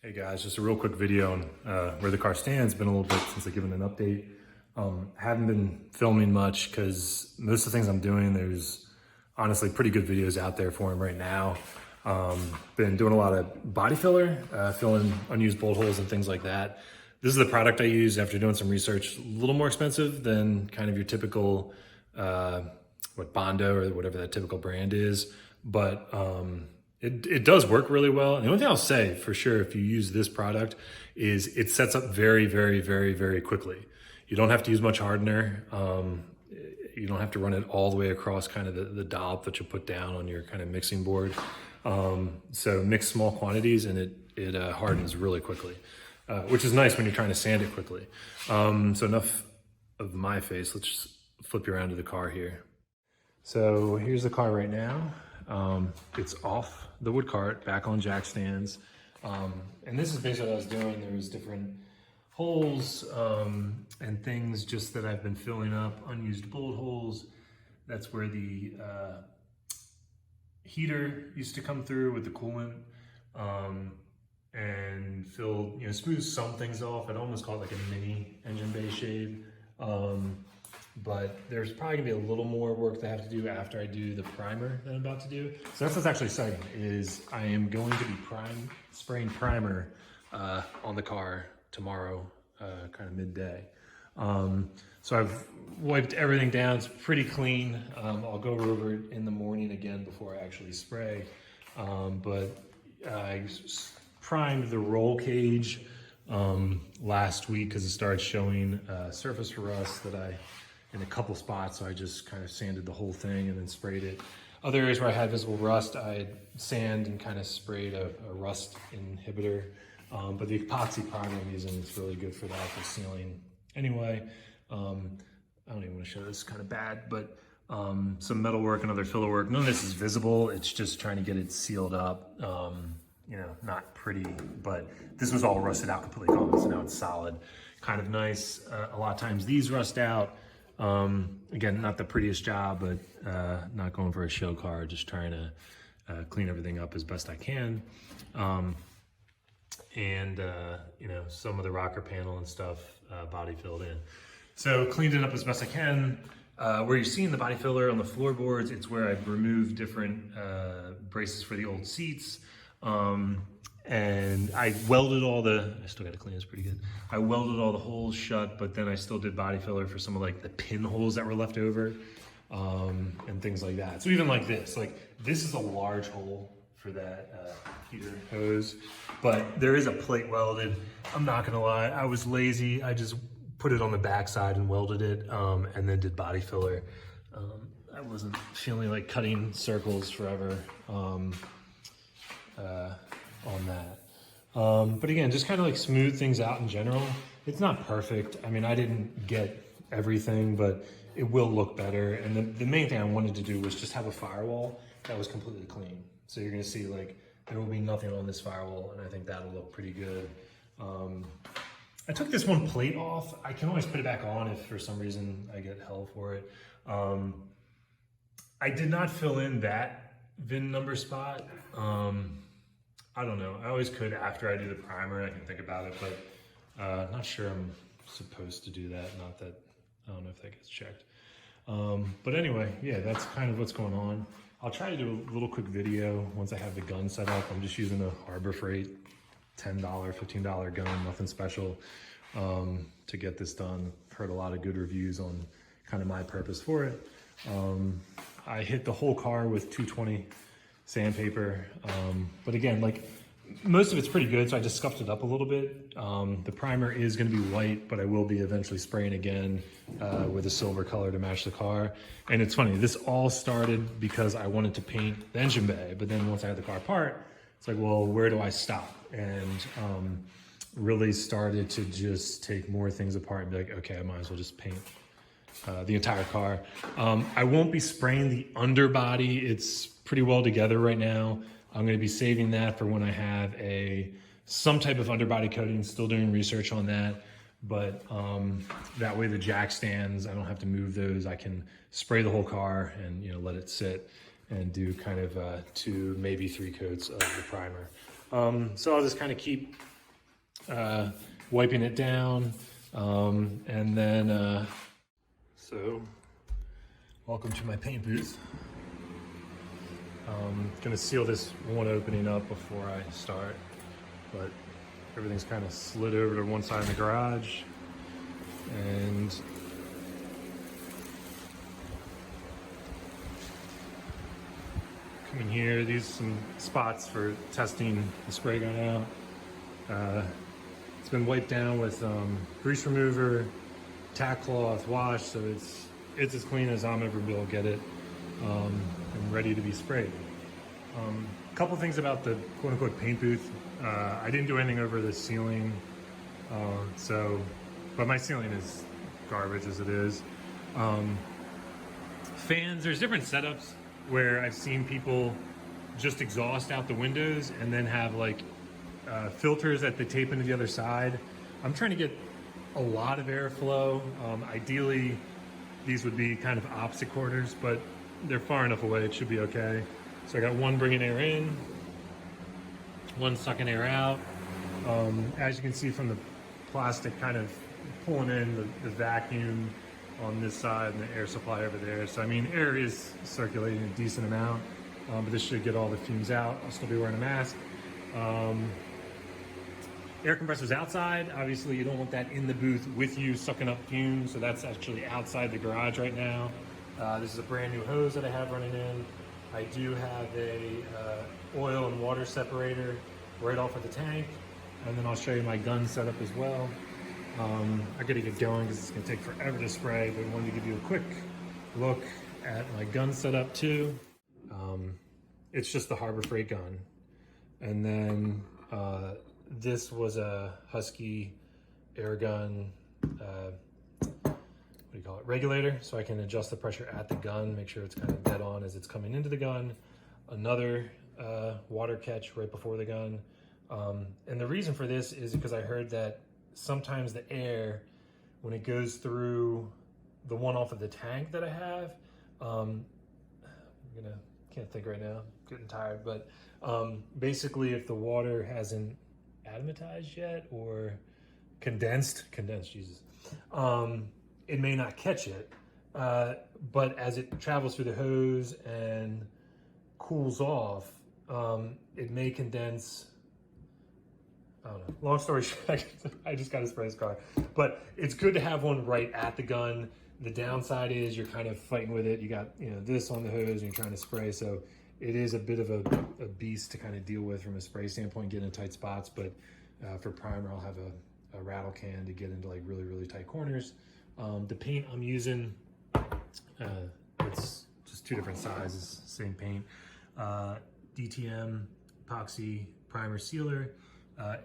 Hey guys, just a real quick video on where the car stands. Been a little bit since I've given an update. Haven't been filming much because most of the things I'm doing, there's honestly pretty good videos out there for them right now. Been doing a lot of body filler, filling unused bolt holes and things like that. This is the product I use after doing some research. A little more expensive than kind of your typical, Bondo or whatever that typical brand is. But it does work really well. And the only thing I'll say for sure, if you use this product, is it sets up very, very, very, very quickly. You don't have to use much hardener. You don't have to run it all the way across kind of the dollop that you put down on your kind of mixing board. So mix small quantities and it hardens really quickly, which is nice when you're trying to sand it quickly. So enough of my face. Let's just flip you around to the car here. So here's the car right now. It's off the wood cart, back on jack stands. And this is basically what I was doing. There was different holes and things just that I've been filling up, unused bolt holes. That's where the heater used to come through with the coolant, and filled, smooth some things off. I'd almost call it like a mini engine bay shade. But there's probably gonna be a little more work that I have to do after I do the primer that I'm about to do. So that's what's actually exciting, is I am going to be spraying primer on the car tomorrow, kind of midday. So I've wiped everything down, it's pretty clean. I'll go over it in the morning again before I actually spray. But I primed the roll cage last week because it started showing surface rust in a couple spots, so I just kind of sanded the whole thing and then sprayed it. Other areas where I had visible rust, I had sand and kind of sprayed a rust inhibitor. But the epoxy primer I'm using is really good for that, for sealing. Anyway, I don't even want to show this, it's kind of bad, but some metal work and other filler work. None of this is visible, it's just trying to get it sealed up. Not pretty, but this was all rusted out completely gone, so now it's solid. Kind of nice. A lot of times these rust out. Again, not the prettiest job, but not going for a show car, just trying to clean everything up as best I can. Some of the rocker panel and stuff body filled in. So cleaned it up as best I can. Where you're seeing the body filler on the floorboards, it's where I've removed different braces for the old seats. And I welded I still got to clean this pretty good. I welded all the holes shut, but then I still did body filler for some of like the pin holes that were left over, and things like that. So even like this is a large hole for that heater hose, but there is a plate welded. I'm not gonna lie, I was lazy. I just put it on the back side and welded it, and then did body filler. I wasn't feeling like cutting circles forever. On that. But again, just kind of like smooth things out in general. It's not perfect. I mean, I didn't get everything, but it will look better. And the main thing I wanted to do was just have a firewall that was completely clean. So you're gonna see there will be nothing on this firewall, and I think that'll look pretty good. I took this one plate off. I can always put it back on if for some reason I get hell for it. I did not fill in that VIN number spot. I don't know. I always could after I do the primer. I can think about it, but not sure I'm supposed to do that. Not that, I don't know if that gets checked. But anyway, yeah, that's kind of what's going on. I'll try to do a little quick video once I have the gun set up. I'm just using a Harbor Freight $10, $15 gun, nothing special, to get this done. Heard a lot of good reviews on kind of my purpose for it. I hit the whole car with 220 sandpaper, but again, most of it's pretty good, so I just scuffed it up a little bit. The primer is going to be white, but I will be eventually spraying again with a silver color to match the car. And it's funny, this all started because I wanted to paint the engine bay, but then once I had the car apart, it's like, well, where do I stop? And really started to just take more things apart and be like, okay, I might as well just paint the entire car. I won't be spraying the underbody. It's pretty well together right now. I'm going to be saving that for when I have some type of underbody coating. Still doing research on that, but that way the jack stands, I don't have to move those. I can spray the whole car and let it sit and do kind of 2, maybe 3 coats of the primer. So I'll just kind of keep wiping it down. And then, so welcome to my paint booth. Gonna seal this one opening up before I start, but everything's kind of slid over to one side of the garage. And come in here, these are some spots for testing the spray gun out. It's been wiped down with grease remover, tack cloth, wash, so it's as clean as I'm ever be able to get it, and ready to be sprayed. A couple things about the quote-unquote paint booth. I didn't do anything over the ceiling, but my ceiling is garbage as it is. Fans, there's different setups where I've seen people just exhaust out the windows and then have like filters that they tape into the other side. I'm trying to get a lot of airflow. Ideally, these would be kind of opposite quarters, but they're far enough away, it should be okay. So I got one bringing air in, one sucking air out. As you can see from the plastic kind of pulling in the vacuum on this side and the air supply over there. So I mean, air is circulating a decent amount, but this should get all the fumes out. I'll still be wearing a mask. Air compressors outside. Obviously you don't want that in the booth with you sucking up fumes, so that's actually outside the garage right now. This is a brand new hose that I have running in. I do have a oil and water separator right off of the tank, and then I'll show you my gun setup as well. I gotta get going because it's gonna take forever to spray, but I wanted to give you a quick look at my gun setup too. It's just the Harbor Freight gun. And then this was a Husky air gun, what do you call it, regulator, so I can adjust the pressure at the gun, make sure it's kind of dead on as it's coming into the gun. Another water catch right before the gun. And the reason for this is because I heard that sometimes the air, when it goes through the one off of the tank that I have, can't think right now, getting tired, but basically if the water hasn't atomatized yet or condensed, Jesus, it may not catch it, but as it travels through the hose and cools off, it may condense. I don't know. Long story short, I just got to spray this car. But it's good to have one right at the gun. The downside is you're kind of fighting with it. You got this on the hose and you're trying to spray. So it is a bit of a beast to kind of deal with from a spray standpoint, get in tight spots. But for primer, I'll have a rattle can to get into like really, really tight corners. The paint I'm using, it's just two different sizes, same paint. DTM Epoxy primer sealer.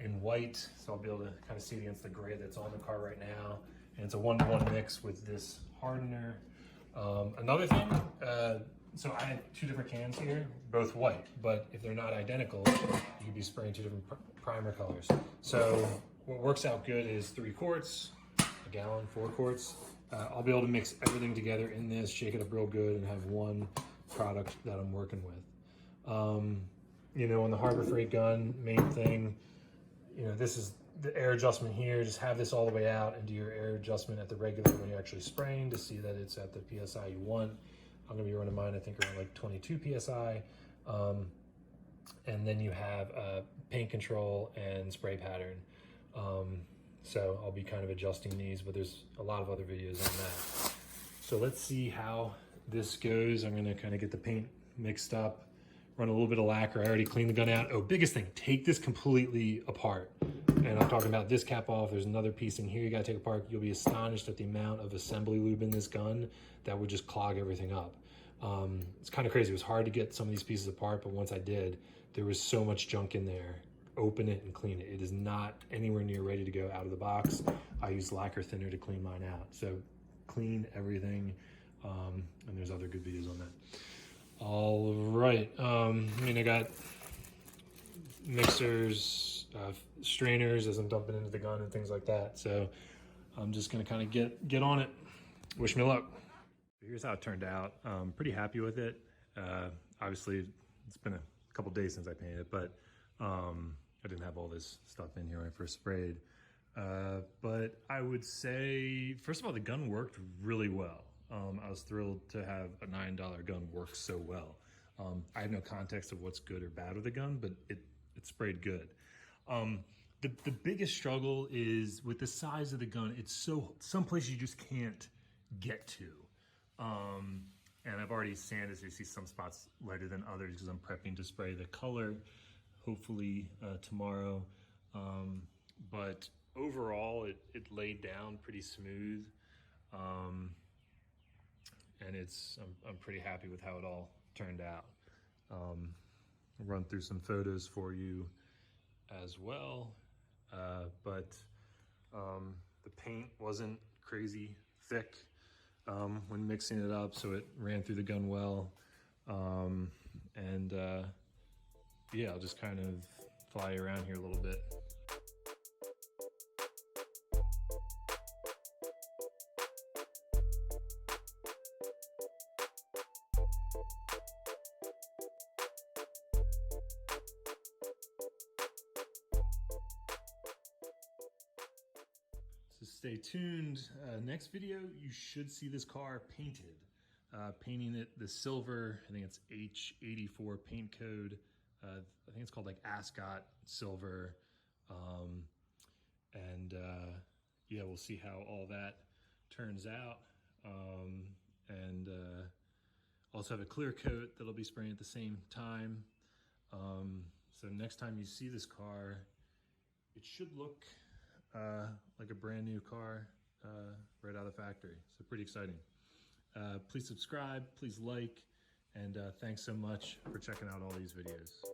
In white, so I'll be able to kind of see it against the gray that's on the car right now. And it's a 1-to-1 mix with this hardener. Another thing, so I have two different cans here, both white, but if they're not identical, you could be spraying two different primer colors. So what works out good is 3 quarts, a gallon, 4 quarts. I'll be able to mix everything together in this, shake it up real good, and have one product that I'm working with. On the Harbor Freight gun, main thing, this is the air adjustment here. Just have this all the way out and do your air adjustment at the regular when you're actually spraying to see that it's at the PSI you want. I'm gonna be running mine, I think around like 22 PSI. And then you have paint control and spray pattern. So I'll be kind of adjusting these, but there's a lot of other videos on that. So let's see how this goes. I'm gonna kind of get the paint mixed up, run a little bit of lacquer. I already cleaned the gun out. Oh, biggest thing, take this completely apart. And I'm talking about this cap off. There's another piece in here you gotta take apart. You'll be astonished at the amount of assembly lube in this gun that would just clog everything up. It's kind of crazy. It was hard to get some of these pieces apart, but once I did, there was so much junk in there. Open it and clean it. It is not anywhere near ready to go out of the box. I use lacquer thinner to clean mine out. So clean everything, and there's other good videos on that. All right, I got mixers, strainers as I'm dumping into the gun and things like that. So I'm just gonna kind of get on it. Wish me luck. Here's how it turned out. Pretty happy with it. Obviously it's been a couple days since I painted it, but I didn't have all this stuff in here when I first sprayed. But I would say, first of all, the gun worked really well. I was thrilled to have a $9 gun work so well. I have no context of what's good or bad with the gun, but it sprayed good. The biggest struggle is with the size of the gun. It's some places you just can't get to. And I've already sanded, so you see some spots lighter than others because I'm prepping to spray the color, hopefully tomorrow. But overall, it laid down pretty smooth. And I'm pretty happy with how it all turned out. I'll run through some photos for you as well. But the paint wasn't crazy thick when mixing it up, so it ran through the gun well. Yeah, I'll just kind of fly around here a little bit. So stay tuned. Next video, you should see this car painted. Painting it the silver, I think it's H84 paint code. I think it's called like Ascot silver. Yeah, we'll see how all that turns out. Also have a clear coat that'll be spraying at the same time. So next time you see this car, it should look like a brand new car right out of the factory. So pretty exciting. Please subscribe, please like, and thanks so much for checking out all these videos.